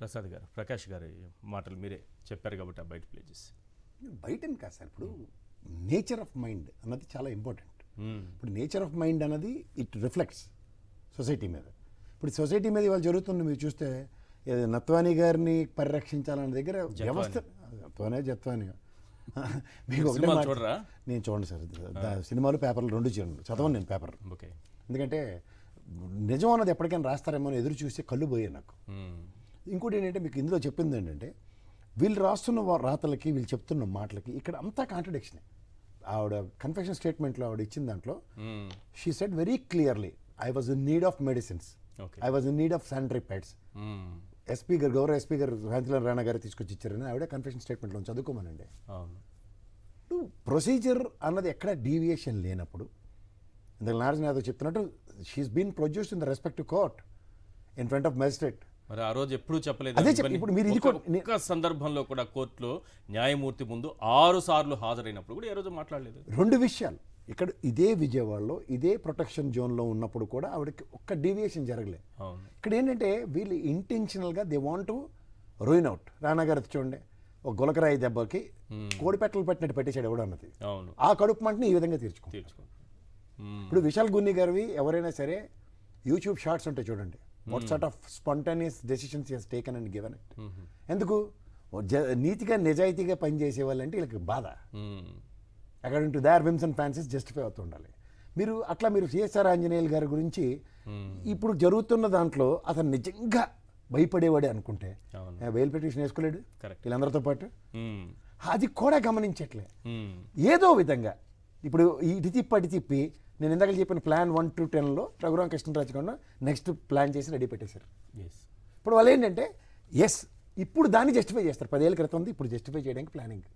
ప్రసాద్ గారు, ప్రకాష్ గారి మాటలు మీరే చెప్పారు కాబట్టి బయట ప్లే చేసి. బయటని కాదు సార్, ఇప్పుడు నేచర్ ఆఫ్ మైండ్ అన్నది చాలా ఇంపార్టెంట్. ఇప్పుడు నేచర్ ఆఫ్ మైండ్ అన్నది ఇట్ రిఫ్లెక్ట్స్ సొసైటీ మీద. ఇప్పుడు సొసైటీ మీద ఇవాళ జరుగుతుంది మీరు చూస్తే, నత్వానీ గారిని పరిరక్షించాలన్న దగ్గర వ్యవస్థ జత్వానీ మీకు ఒకటే చూడరా? నేను చూడండి సార్, సినిమాలు పేపర్లు రెండు చదవను నేను పేపర్. ఓకే, ఎందుకంటే నిజం అన్నది ఎప్పటికైనా రాస్తారేమో ఎదురు చూస్తే కళ్ళు పోయాయి నాకు. ఇంకోటి ఏంటంటే మీకు ఇందులో చెప్పింది ఏంటంటే, వీళ్ళు రాస్తున్న రాతలకి వీళ్ళు చెప్తున్న మాటలకి ఇక్కడ అంతా కాంట్రడిక్షనే. ఆవిడ కన్ఫెషన్ స్టేట్మెంట్లో ఆవిడ ఇచ్చిన దాంట్లో she said very clearly, I was in need of medicines, I was in need of sanitary pads. SP గారు, గౌరవ ఎస్పీ గారు శాంతిలాల్ రాణా గారు తీసుకొచ్చి ఇచ్చారని ఆవిడ కన్ఫెషన్ స్టేట్మెంట్లో చదువుకోమనండి. ప్రొసీజర్ అన్నది ఎక్కడ డీవియేషన్ లేనప్పుడు, ఇందులో నారాయణ యాదవ్ చెప్తున్నట్టు she's been produced in the respective court in front of magistrate. మరి ఆ రోజు ఎప్పుడు చెప్పలేదు. ఇప్పుడు మీరు ఇది ఒక్క సందర్భంలో కూడా కోర్టులో న్యాయమూర్తి ముందు 6 సార్లు హాజరైనప్పుడు కూడా ఏ రోజు మాట్లాడలేదు. రెండు విషయాలు ఇక్కడ ఇదే విజయవాడలో ఇదే ప్రొటెక్షన్ జోన్లో ఉన్నప్పుడు కూడా ఆవిడకి ఒక్క డీవియేషన్ జరగలేదు. ఇక్కడ ఏంటంటే వీళ్ళు ఇంటెన్షనల్గా they want to ruin out. Rana garu చూడండి, ఒక గులకరాయి దెబ్బకి కోడిపెట్టలు పెట్టినట్టు పెట్టేశాడు ఎవడు అన్నది. ఆ కడుపు మంటని ఈ విధంగా తీర్చుకుంటారు. ఇప్పుడు విశాల్ గున్ని గారివి ఎవరైనా సరే యూట్యూబ్ షార్ట్స్ ఉంటాయి చూడండి, what sort of spontaneous decisions has taken and given it. ఎందుకు నీతిగా నిజాయితీగా పనిచేసే వాళ్ళంటే వీళ్ళకి బాధ. According to their whims and fancies justify అవుతూ ఉండాలి. మీరు అట్లా మీరు సిఎస్ఆర్ ఆంజనేయులు గారి గురించి ఇప్పుడు జరుగుతున్న దాంట్లో అతను నిజంగా భయపడేవాడే అనుకుంటే బెయిల్ పిటిషన్ వేసుకోలేడు వీళ్ళందరితో పాటు. అది కూడా గమనించట్లే. ఏదో విధంగా ఇప్పుడు ఇటు తిప్పి అటు తిప్పి నేను ఇందాక చెప్పిన ప్లాన్ 1 to 10లో రఘురామ కృష్ణరాజు కన్నా నెక్స్ట్ ప్లాన్ చేసి రెడీ పెట్టేశారు. ఇప్పుడు వాళ్ళు ఏంటంటే ఇప్పుడు దాన్ని జస్టిఫై చేస్తారు. 10 ఏళ్ళ క్రితం ఉంది, ఇప్పుడు జస్టిఫై చేయడానికి ప్లానింగ్.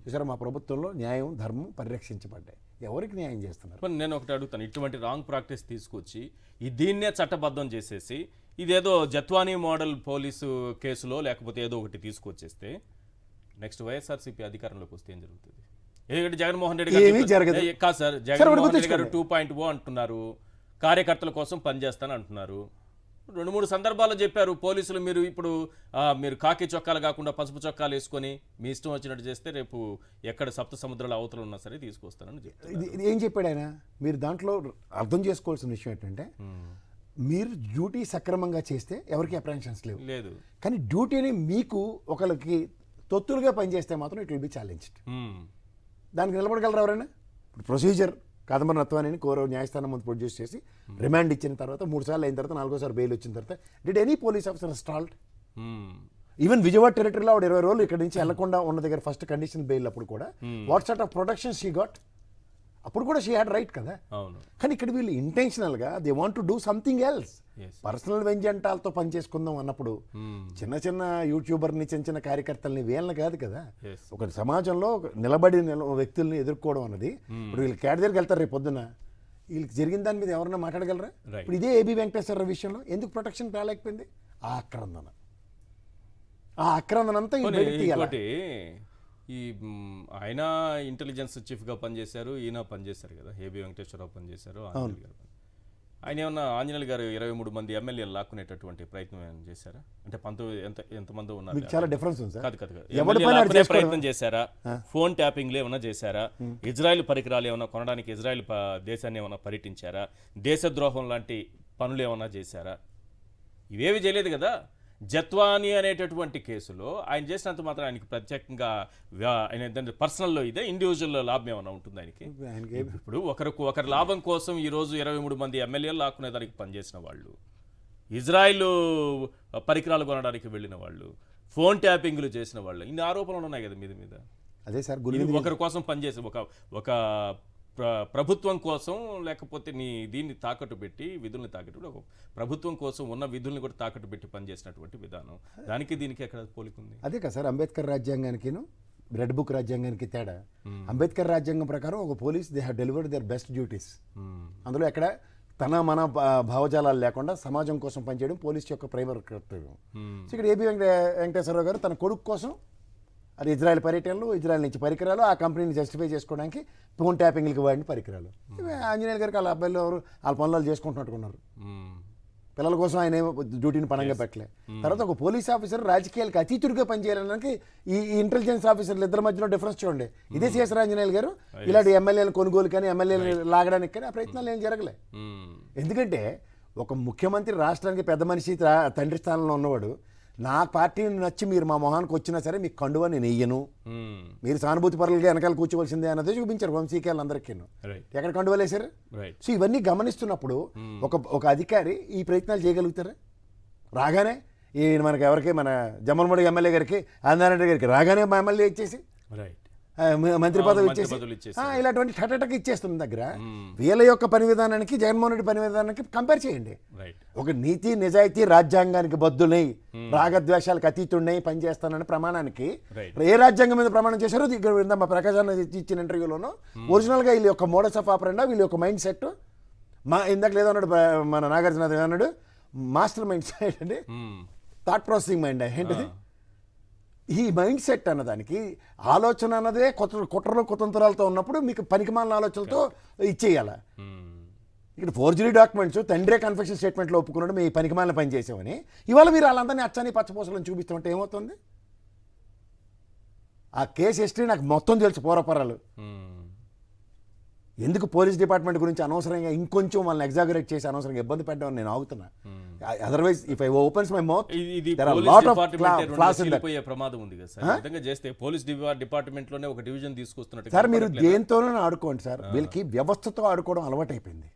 చూసారా, మా ప్రభుత్వంలో న్యాయం ధర్మం పరిరక్షించబడ్డాయి. ఎవరికి న్యాయం చేస్తున్నారు? నేను ఒకటి అడుగుతాను, ఇటువంటి రాంగ్ ప్రాక్టీస్ తీసుకొచ్చి దీన్నే చట్టబద్ధం చేసేసి ఇదేదో జత్వానీ మోడల్ పోలీసు కేసులో లేకపోతే ఏదో ఒకటి తీసుకొచ్చేస్తే నెక్స్ట్ వైఎస్ఆర్సీపీ అధికారంలోకి వస్తే ఏం జరుగుతుంది? ఎందుకంటే జగన్మోహన్ రెడ్డి గారు కాదు సార్, జగన్మోహన్ రెడ్డి గారు 2.0 అంటున్నారు, కార్యకర్తల కోసం పనిచేస్తాను అంటున్నారు. 2-3 సందర్భాల్లో చెప్పారు పోలీసులు, మీరు ఇప్పుడు మీరు కాకి చొక్కాలు కాకుండా పసుపు చొక్కాలు వేసుకొని మీ ఇష్టం వచ్చినట్టు చేస్తే రేపు ఎక్కడ సప్త సముద్రాల అవతల ఉన్నా సరే తీసుకొస్తానని చెప్తారు. ఇది ఏం చెప్పాడు ఆయన? మీరు దాంట్లో అర్థం చేసుకోవాల్సిన విషయం ఏంటంటే, మీరు డ్యూటీ సక్రమంగా చేస్తే ఎవరికి అప్రహెన్షన్స్ లేదు. కానీ డ్యూటీని మీకు ఒకరికి తొత్తులుగా పనిచేస్తే మాత్రం ఇట్ విల్ బి ఛాలెంజ్డ్. దానికి నిలబడగలరు ఎవరైనా? ఇప్పుడు ప్రొసీజర్ కాదంబరి నత్వానీని న్యాయస్థానం ముందు ప్రొడ్యూస్ చేసి రిమాండ్ ఇచ్చిన తర్వాత 3 సార్లు అయిన తర్వాత 4వ బెయిల్ వచ్చిన తర్వాత did any police officer stalled? Even Vijayawada టెరిటరీలో ఆవిడ 20 రోజులు ఇక్కడ నుంచి వెళ్లకుండా ఉన్న దగ్గర ఫస్ట్ కండిషన్ బెయిల్ అప్పుడు కూడా what sort of protection she got? అప్పుడు కూడా షీ హ్యాడ్ రైట్ కదా. కానీ ఇక్కడ వీళ్ళు ఇంటెన్షనల్గా they want to do something else. Personal వెంజెంటాలతో పనిచేసుకుందాం అన్నప్పుడు చిన్న చిన్న యూట్యూబర్ని, చిన్న చిన్న కార్యకర్తల్ని వీళ్ళని కాదు కదా, ఒక సమాజంలో నిలబడి వ్యక్తుల్ని ఎదుర్కోవడం అన్నది. ఇప్పుడు వీళ్ళు క్యాట్ దగ్గరికి వెళ్తారు రేపు పొద్దున, వీళ్ళకి జరిగిన దాని మీద ఎవరన్నా మాట్లాడగలరా? ఇప్పుడు ఇదే ఏబీ వెంకటేశ్వర విషయంలో ఎందుకు ప్రొటెక్షన్ రాలేకపోయింది? ఆ ఆక్రందన అంతా ఈ ఆయన ఇంటెలిజెన్స్ చీఫ్గా పనిచేశారు, ఈయన పనిచేశారు కదా, ఏబీ వెంకటేశ్వరరావు పనిచేశారు. ఆయన ఏమన్నా ఆంజనేయులు గారు 23 మంది ఎమ్మెల్యేలు లాక్కునేటటువంటి ప్రయత్నం ఏమైనా చేశారా? అంటే ఎంతమంది ఉన్నారు? చాలా డిఫరెన్స్ ఉంది. కాదు ప్రయత్నం చేశారా? ఫోన్ ట్యాపింగ్లు ఏమైనా చేశారా? ఇజ్రాయెల్ పరికరాలు ఏమైనా కొనడానికి ఇజ్రాయెల్ దేశాన్ని ఏమైనా పర్యటించారా? దేశద్రోహం లాంటి పనులు ఏమైనా చేశారా? ఇవేవి చేయలేదు కదా. జత్వానీ అనేటటువంటి కేసులో ఆయన చేసినంత మాత్రం ఆయనకి ప్రత్యేకంగా ఆయన పర్సనల్లో ఇదే ఇండివిజువల్ లాభం ఏమైనా ఉంటుంది ఆయనకి? ఇప్పుడు ఒకరి లాభం కోసం ఈరోజు 23 మంది ఎమ్మెల్యేలు లాక్కునే దానికి పనిచేసిన వాళ్ళు, ఇజ్రాయిల్ పరికరాలు కొనడానికి వెళ్ళిన వాళ్ళు, ఫోన్ ట్యాపింగ్లు చేసిన వాళ్ళు, ఇన్ని ఆరోపణలు ఉన్నాయి కదా మీద. అదే సార్, ఒకరి కోసం పనిచేసి ఒక ప్రభుత్వం కోసం, లేకపోతే దీన్ని తాకట్టు పెట్టి విధుల్ని తాకట్టు పెట్టి, ఒక ప్రభుత్వం కోసం ఉన్న విధుల్ని కూడా తాకట్టు పెట్టి పనిచేసినటువంటి విధానం, దానికి దీనికి ఎక్కడ పోలికుంది? అదే కదా సార్, అంబేద్కర్ రాజ్యాంగానికిను రెడ్ బుక్ రాజ్యాంగానికి తేడా. అంబేద్కర్ రాజ్యాంగం ప్రకారం ఒక police they have delivered their best duties. అందులో ఎక్కడ మన భావజాలాలు లేకుండా సమాజం కోసం పనిచేయడం పోలీస్ యొక్క ప్రైమరీ కర్తవ్యం. ఇక్కడ ఏబీ వెంకటేశ్వరరావు గారు తన కొడుకు కోసం అది ఇజ్రాయెల్ పర్యటనలు, ఇజ్రాయెల్ నుంచి పరికరాలు, ఆ కంపెనీని జస్టిఫై చేసుకోవడానికి ఫోన్ ట్యాపింగ్లకి వాడిన పరికరాలు. ఆంజనేయులు గారికి వాళ్ళ అబ్బాయిలు ఎవరు వాళ్ళ పనులు చేసుకుంటున్నట్టుకున్నారు. పిల్లల కోసం ఆయన ఏమో డ్యూటీని పనంగా పెట్టలే. తర్వాత ఒక పోలీస్ ఆఫీసర్ రాజకీయాలకు అతీతుడిగా పనిచేయడానికి ఈ ఇంటెలిజెన్స్ ఆఫీసర్లు ఇద్దరి మధ్యలో డిఫరెన్స్ చూడండి. ఇదే సిఎస్ రాంజనేయులు గారు ఇలాంటి ఎమ్మెల్యేలు కొనుగోలు కానీ ఎమ్మెల్యేలు లాగడానికి కానీ ఆ ప్రయత్నాలు ఏం జరగలే. ఎందుకంటే ఒక ముఖ్యమంత్రి రాష్ట్రానికి పెద్ద మనిషి తండ్రి స్థానంలో ఉన్నవాడు నా పార్టీని నచ్చి మీరు మా మొహానికి వచ్చినా సరే మీకు కండువా నేను వెయ్యను, మీరు సానుభూతి పరులుగా వెనకాల కూర్చోవలసిందే అన్నది చూపించారు వంశీకేళ్ళందరికీ. ఎక్కడ కండువాలు వేశారు? సో ఇవన్నీ గమనిస్తున్నప్పుడు ఒక అధికారి ఈ ప్రయత్నాలు చేయగలుగుతారా? రాగానే ఈ మనకి ఎవరికి మన జమ్మలమూడి ఎమ్మెల్యే గారికి ఆంధ్రారెడ్డి గారికి రాగానే మా ఎమ్మెల్యే ఇచ్చేసి మంత్రి పదవి ఇచ్చేసి ఇలాంటి టటటకి ఇచ్చేస్తుంది దగ్గర. వీళ్ళ యొక్క పని విధానానికి జగన్మోహన్ రెడ్డి పని విధానానికి కంపేర్ చేయండి. ఒక నీతి నిజాయితీ రాజ్యాంగానికి బద్దులై రాగద్వేషాలకు అతీతుడినై పనిచేస్తానని ప్రమాణానికి ఏ రాజ్యాంగం మీద ప్రమాణం చేశారో మా ప్రకాశాన్ని ఇచ్చిన ఇంటర్వ్యూలోనూ ఒరిజినల్గా వీళ్ళ యొక్క మోడస్ ఆఫ్ ఆపరెండా వీళ్ళ యొక్క మైండ్ సెట్ ఇందాక లేదో అన్నాడు మన నాగార్జున అన్నాడు మాస్టర్ మైండ్ సెట్ అంటే థాట్ ప్రాసెసింగ్ మైండ్ ఏంటిది ఈ మైండ్ సెట్ అన్నదానికి ఆలోచన అన్నదే కుట్రలు కుతంత్రాలతో ఉన్నప్పుడు మీకు పనికిమాలిన ఆలోచనలతో ఇచ్చేయాల. ఇక్కడ ఫోర్జరీ డాక్యుమెంట్స్ తండ్రే కన్ఫెషన్ స్టేట్మెంట్లో ఒప్పుకున్నాడు మీ పనికిమాలిన పని చేసామని. ఇవాళ మీరు వాళ్ళందరినీ అచ్చని పచ్చపోసలను చూపిస్తుంటే ఏమవుతుంది? ఆ కేసు హిస్టరీ నాకు మొత్తం తెలుసు పూర్వపరాలు. ఎందుకు పోలీస్ డిపార్ట్మెంట్ గురించి అనవసరంగా ఇంకొంచెం వాళ్ళని ఎగ్జాగరేట్ చేసి అనవసరంగా ఇబ్బంది పెట్టడం నేను ఆగుతున్నా. Otherwise if I opens my mouth ప్రమాదం ఉంది కదా సార్. విధంగా చేస్తే పోలీస్ డిపార్ట్మెంట్ లోనే ఒక డివిజన్ తీసుకొస్తున్నట్టు సార్ మీరు దేంతోనూ ఆడుకోండి సార్. వీళ్ళకి వ్యవస్థతో ఆడుకోవడం అలవాటు అయిపోయింది.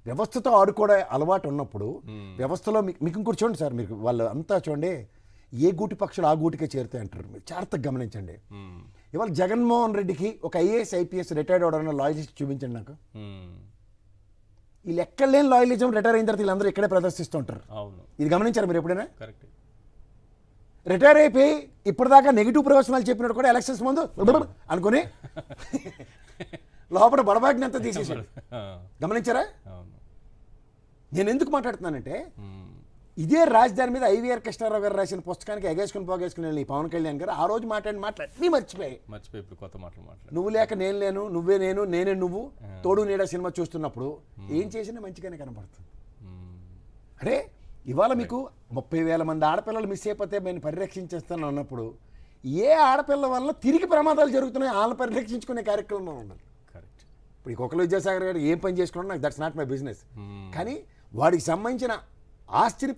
వ్యవస్థతో ఆడుకోవడం అలవాటు ఉన్నప్పుడు వ్యవస్థలో మీకు ఇంకోటి చూడండి సార్, మీకు వాళ్ళు అంతా చూడండి ఏ గూటి పక్షులు ఆ గూటికే చేరుతాయి అంటారు. మీరు జాగ్రత్తగా గమనించండి. ఇవాళ జగన్మోహన్ రెడ్డికి ఒక ఐఏఎస్ ఐపీఎస్ రిటైర్డ్ అవడం లాయలిస్ట్ చూపించండి నాకు. వీళ్ళు ఎక్కడ లేని లాయలిజం రిటైర్ అయిన తర్వాత వీళ్ళందరూ ఇక్కడే ప్రదర్శిస్తూ ఉంటారు. ఇది గమనించారు మీరు ఎప్పుడైనా? రిటైర్ అయిపోయి ఇప్పటిదాకా నెగిటివ్ ప్రవచనాలు చెప్పినట్టు కూడా ఎలక్షన్స్ ముందు అనుకుని లోపల బడబాగ్ని అంతా తీసేసాడు. గమనించారా? నేను ఎందుకు మాట్లాడుతున్నానంటే ఇదే రాజధాని మీద ఐవీఆర్ కృష్ణారావు గారు రాసిన పుస్తకానికి ఎగేసుకుని పోగేసుకుని వెళ్ళి పవన్ కళ్యాణ్ గారు ఆ రోజు మాట్లాడి మర్చిపోయి ఇప్పుడు కొత్త మాటలు నువ్వు లేక నేను లేను, నువ్వే నేను, నేనే నువ్వు, తోడు నీడ సినిమా చూస్తున్నప్పుడు ఏం చేసినా మంచిగానే కనపడుతుంది. అరే ఇవాళ మీకు 30,000 మంది ఆడపిల్లలు మిస్ అయిపోతే నేను పరిరక్షించేస్తాను అన్నప్పుడు ఏ ఆడపిల్ల వల్ల తిరిగి ప్రమాదాలు జరుగుతున్నాయి వాళ్ళని పరిరక్షించుకునే కార్యక్రమం ఉండాలి. ఇప్పుడు ఈ కుక్కల విద్యాసాగర్ గారు ఏం పని చేసుకున్నాడు నాకు దట్స్ నాట్ మై బిజినెస్. కానీ వాడికి సంబంధించిన ఆస్తిని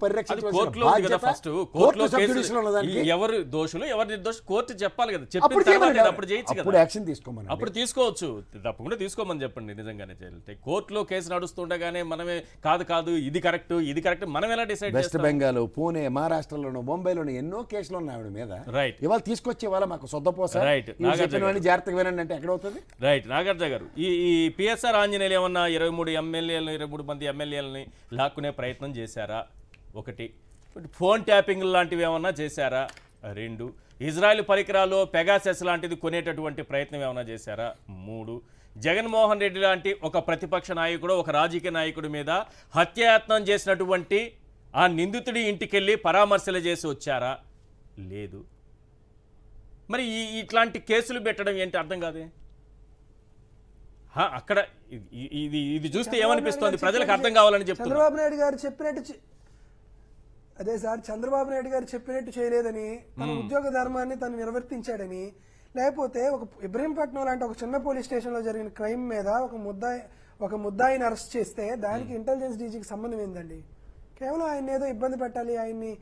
ఎవరు దోషులు ఎవరు నిర్దోషులు కోర్టు చెప్పాలి కదా. అప్పుడు చేయొచ్చు కదా, యాక్షన్ తీసుకోమని. అప్పుడు తీసుకోవచ్చు, తప్పకుండా తీసుకోమని చెప్పండి. నిజంగానే కోర్టులో కేసు నడుస్తుండగానే మనమే కాదు ఇది కరెక్ట్ మనం ఎలా డిసైడ్? వెస్ట్ బెంగాల్, పూణే, మహారాష్ట్రలోను, ముంబైలోను ఎన్నో కేసులు ఉన్నాయి ఆవిడ మీద. రైట్. ఇవాళ తీసుకొచ్చే వాళ్ళ మాకు సొద్దపోస జాగ్రత్తగా వినండి అంటే ఎక్కడ అవుతుంది? రైట్. నాగార్జున గారు ఈ పిఎస్ఆర్ ఆంజనేయులు ఏమన్నా 23 మంది ఎమ్మెల్యేలని లాక్కునే ప్రయత్నం చేశారా? ఒకటి. ఫోన్ ట్యాపింగ్ లాంటివి ఏమన్నా చేశారా? 2. ఇజ్రాయెల్ పరికరాలు పెగాసెస్ లాంటిది కొనేటటువంటి ప్రయత్నం ఏమన్నా చేశారా? 3. జగన్మోహన్ రెడ్డి లాంటి ఒక ప్రతిపక్ష నాయకుడు, ఒక రాజకీయ నాయకుడి మీద హత్యాయత్నం చేసినటువంటి ఆ నిందితుడి ఇంటికెళ్ళి పరామర్శలు చేసి వచ్చారా? లేదు. మరి ఇట్లాంటి కేసులు పెట్టడం ఏంటి అర్థం కాదే. అక్కడ ఇది చూస్తే ఏమనిపిస్తోంది? ప్రజలకు అర్థం కావాలని చెప్తున్నారు. చంద్రబాబు నాయుడు గారు చెప్పినట్టు అదే సార్, చంద్రబాబు నాయుడు గారు చెప్పినట్టు చేయలేదని, తన ఉద్యోగ ధర్మాన్ని తను నిర్వర్తించాడని, లేకపోతే ఒక ఇబ్రహీంపట్నం లాంటి ఒక చిన్న పోలీస్ స్టేషన్లో జరిగిన క్రైమ్ మీద ఒక ముద్దాయిని అరెస్ట్ చేస్తే దానికి ఇంటెలిజెన్స్ డీజీకి సంబంధం ఏందండి? కేవలం ఆయన ఏదో ఇబ్బంది పెట్టాలి, ఆయన్ని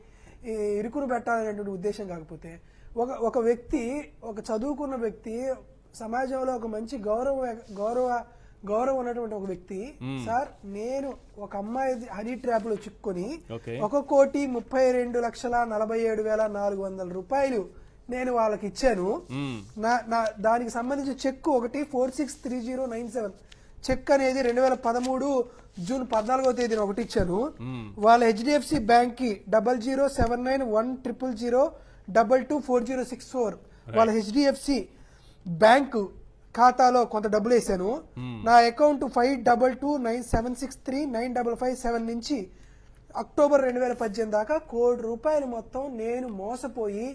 ఇరుకును పెట్టాలనేటువంటి ఉద్దేశం కాకపోతే ఒక వ్యక్తి, ఒక చదువుకున్న వ్యక్తి, సమాజంలో ఒక మంచి గౌరవం ఉన్నటువంటి ఒక వ్యక్తి, సార్ నేను ఒక అమ్మాయి హనీ ట్రాప్ లో చిక్కుని 1,32,47,400 రూపాయలు నేను వాళ్ళకి ఇచ్చాను. దానికి సంబంధించిన చెక్ ఒకటి 463097 చెక్ అనేది 2013 జూన్ 14వ తేదీన ఒకటి ఇచ్చాను. వాళ్ళ హెచ్డిఎఫ్సి బ్యాంక్ కి 007910224064 వాళ్ళ హెచ్డిఎఫ్సి బ్యాంకు ఖాతాలో కొంత డబ్బులు వేసాను. నా అకౌంట్ 522976395557 నుంచి అక్టోబర్ 2018 దాకా ₹1,00,00,000 మొత్తం నేను మోసపోయి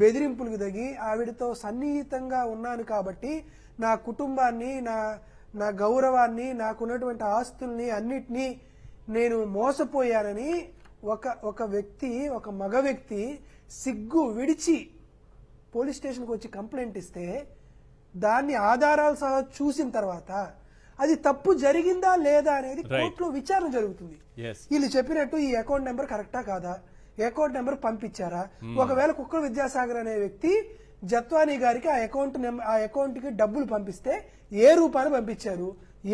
బెదిరింపులకు దిగి ఆవిడతో సన్నిహితంగా ఉన్నాను కాబట్టి నా కుటుంబాన్ని, నా గౌరవాన్ని, నాకున్నటువంటి ఆస్తుల్ని అన్నిటినీ నేను మోసపోయానని ఒక వ్యక్తి, ఒక మగ వ్యక్తి సిగ్గు విడిచి పోలీస్ స్టేషన్కి వచ్చి కంప్లైంట్ ఇస్తే దాన్ని ఆధారాలు సహా చూసిన తర్వాత అది తప్పు జరిగిందా లేదా అనేది కోర్టులో విచారణ జరుగుతుంది. Yes. వీళ్ళు చెప్పినట్టు ఈ అకౌంట్ నెంబర్ కరెక్టా కాదా, అకౌంట్ నెంబర్ పంపించారా, ఒకవేళ కుక్కల విద్యాసాగర్ అనే వ్యక్తి జత్వానీ గారికి ఆ అకౌంట్ కి డబ్బులు పంపిస్తే ఏ రూపాన్ని పంపించారు,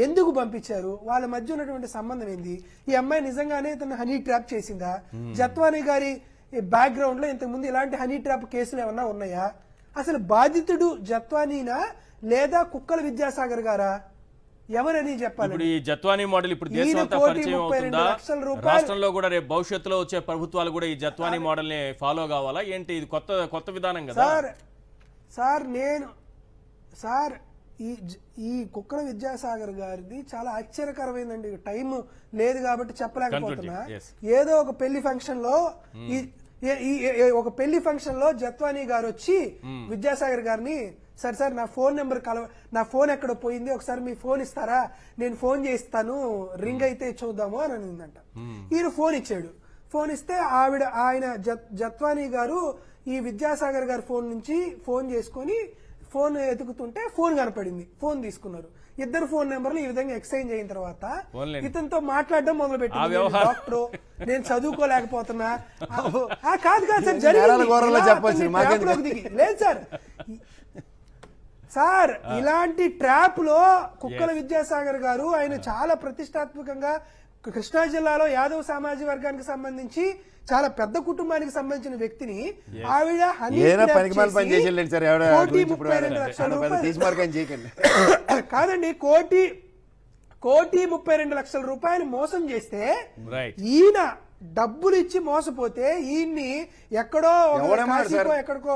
ఎందుకు పంపించారు, వాళ్ళ మధ్య ఉన్నటువంటి సంబంధం ఏంది, ఈ అమ్మాయి నిజంగానే తను హనీ ట్రాప్ చేసిందా, జత్వానీ గారి బ్యాక్గ్రౌండ్ లో ఇంతకు ముందు ఇలాంటి హనీ ట్రాప్ కేసులు ఏమన్నా ఉన్నాయా, అసలు బాధితుడు జత్వానీనా లేదా కుక్కల విద్యాసాగర్ గారా, ఎవరని చెప్పాలి. ఇప్పుడు ఈ జత్వానీ మోడల్ ఇప్పుడు దేశం అంతా పరిచయం అవుతుందా, రాష్ట్రంలో కూడా రేపు భవిష్యత్తులో వచ్చే ప్రభుత్వాలు కూడా ఈ జత్వానీ మోడల్ ని ఫాలో కావాలా ఏంటి, ఇది కొత్త విధానం కదా సార్. ఈ కుక్కల విద్యాసాగర్ గారిది చాలా ఆశ్చర్యకరమైందండి. టైం లేదు కాబట్టి చెప్పలేకపోతున్నా. ఏదో ఒక పెళ్లి ఫంక్షన్ లో ఒక పెళ్లి ఫంక్షన్ లో జత్వానీ గారు వచ్చి విద్యాసాగర్ గారిని సార్ నా ఫోన్ నెంబర్ నా ఫోన్ ఎక్కడ పోయింది, ఒకసారి మీ ఫోన్ ఇస్తారా, నేను ఫోన్ చేస్తాను, రింగ్ అయితే చూద్దాము అని అనిందంట. ఈయన ఫోన్ ఇచ్చాడు. ఫోన్ ఇస్తే ఆయన జత్వానీ గారు ఈ విద్యాసాగర్ గారి ఫోన్ నుంచి ఫోన్ చేసుకొని ఫోన్ ఎతుకుతుంటే ఫోన్ కనపడింది, ఫోన్ తీసుకున్నారు. ఇద్దరు ఫోన్ నెంబర్లు ఈ విధంగా ఎక్స్చేంజ్ అయిన తర్వాత ఇతనితో మాట్లాడడం మొదలు పెట్టింది. డాక్టర్ నేను చదువుకోలేకపోతున్నా, కాదు సార్ జరిగింది. లేదు సార్ ఇలాంటి ట్రాప్ లో కుక్కల విద్యాసాగర్ గారు ఆయన చాలా ప్రతిష్టాత్మకంగా కృష్ణా జిల్లాలో యాదవ్ సామాజిక వర్గానికి సంబంధించి చాలా పెద్ద కుటుంబానికి సంబంధించిన వ్యక్తిని ఆవిడ కాదండి కోటి 32 లక్షల రూపాయలు మోసం చేస్తే ఈయన డబ్బులు ఇచ్చి మోసపోతే ఈయన్ని ఎక్కడో ఎక్కడికో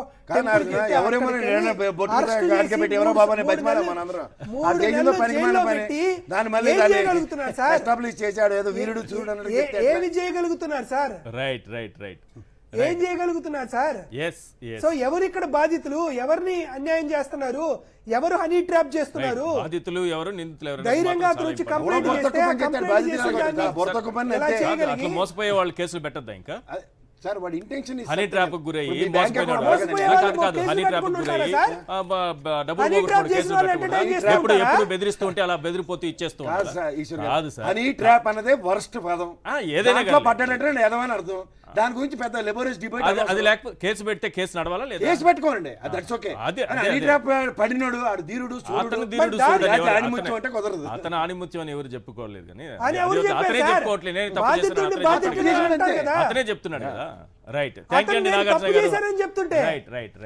ఏమి చేయగలుగుతున్నారు సార్, ఏం చేయగలుగుతున్నారు సార్. సో ఎవరు ఇక్కడ బాధితులు, ఎవరిని అన్యాయం చేస్తున్నారు, ఎవరు హనీ ట్రాప్ చేస్తున్నారు, బాధితులు ఎవరు, నిందితులు ఎవరు, ధైర్యంగా వచ్చి కంప్లైంట్ చేస్తే మోసపోయే వాళ్ళు కేసులు పెట్టద్దా ఇంకా సార్ వాడి ఇంటెన్షన్ హనీ ట్రాప్ గురయ్యి ఎప్పుడు బెదిరిస్తూ ఉంటే అలా బెదిరిపోతూ ఇచ్చేస్తూ హనీ ట్రాప్ అన్నదే వర్స్ట్ పదం. ఏదైనా పడ్డాడంటే ఏదైనా అర్థం. దాని గురించి పెద్ద లెబోరియస్ డిబేట్. అది లేకపోతే కేసు పెడితే కేసు నడవాలా లేదా, కేసు పెట్టుకోండి, దట్స్ ఓకే. హనీ ట్రాప్ పడినోడు ఆడు ధీరుడు అంటే కుదరదు. అతను ఆణిముత్యం అని ఎవరు చెప్పుకోలేదు కానీ అతనే చెప్పుకోవట్లేదు, నేను తప్పు చేశాను అతనే చెప్తున్నాడు కదా. రైట్, థ్యాంక్ యూ అండి నాగార్జున గారు. చెప్తుంటే రైట్